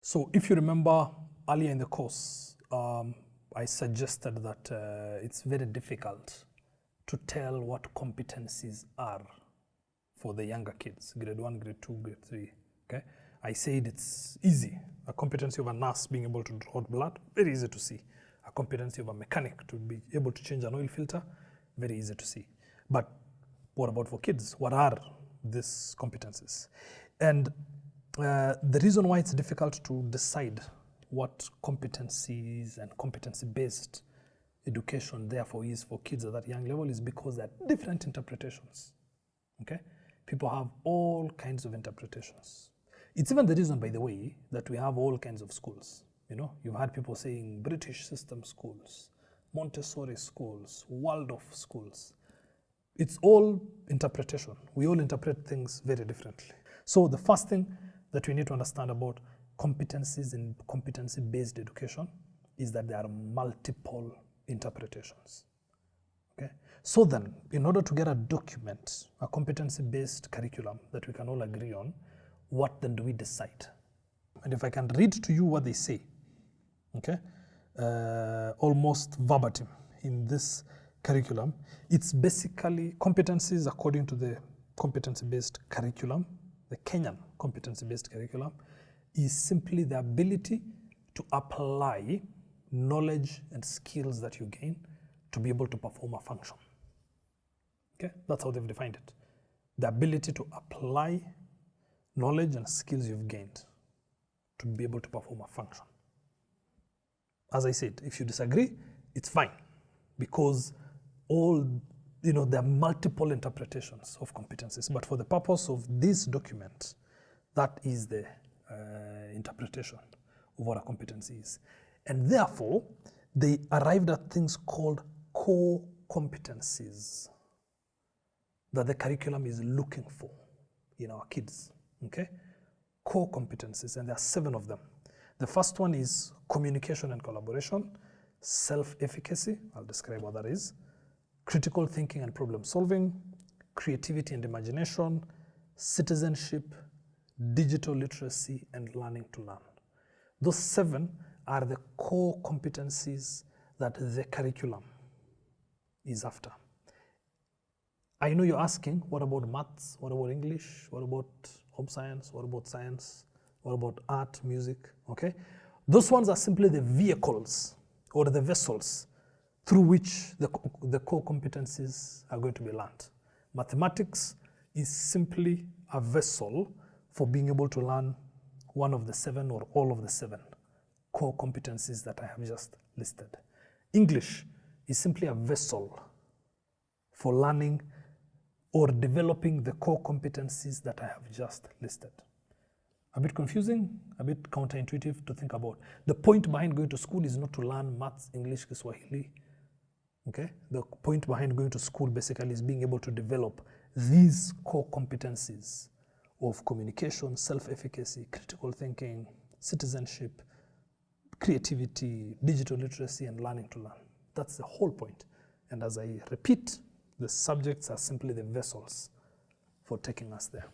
So if you remember earlier in the course, I suggested that it's very difficult to tell what competencies are for the younger kids, grade 1, grade 2, grade 3, okay? I said it's easy. A competency of a nurse being able to draw blood, very easy to see. A competency of a mechanic to be able to change an oil filter, very easy to see. But what about for kids? What are these competencies? And the reason why it's difficult to decide what competencies and competency-based education therefore is for kids at that young level is because there are different interpretations, okay? People have all kinds of interpretations. It's even the reason, by the way, that we have all kinds of schools. You know, you've had people saying British system schools, Montessori schools, Waldorf schools. It's all interpretation. We all interpret things very differently. So the first thing that we need to understand about competencies in competency-based education is that there are multiple interpretations. Okay? So then, in order to get a document, a competency-based curriculum that we can all agree on, what then do we decide? And if I can read to you what they say, okay, almost verbatim in this curriculum, it's basically competencies according to the competency-based curriculum, the Kenyan Competency-Based Curriculum, is simply the ability to apply knowledge and skills that you gain to be able to perform a function. Okay, that's how they've defined it. The ability to apply knowledge and skills you've gained to be able to perform a function. As I said, if you disagree, it's fine, because there are multiple interpretations of competencies. But for the purpose of this document, that is the interpretation of what a competency is. And therefore, they arrived at things called core competencies that the curriculum is looking for in our kids, okay? Core competencies, and there are 7 of them. The first one is communication and collaboration, self-efficacy, I'll describe what that is, critical thinking and problem solving, creativity and imagination, citizenship, digital literacy, and learning to learn. Those 7 are the core competencies that the curriculum is after. I know you're asking, what about maths? What about English? What about home science? What about science? What about art, music? Okay? Those ones are simply the vehicles or the vessels through which the core competencies are going to be learned. Mathematics is simply a vessel for being able to learn one of the 7 or all of the 7 core competencies that I have just listed. English is simply a vessel for learning or developing the core competencies that I have just listed. A bit confusing, a bit counterintuitive to think about. The point behind going to school is not to learn maths, English, Kiswahili. Okay? The point behind going to school basically is being able to develop these core competencies of communication, self-efficacy, critical thinking, citizenship, creativity, digital literacy, and learning to learn. That's the whole point. And as I repeat, the subjects are simply the vessels for taking us there.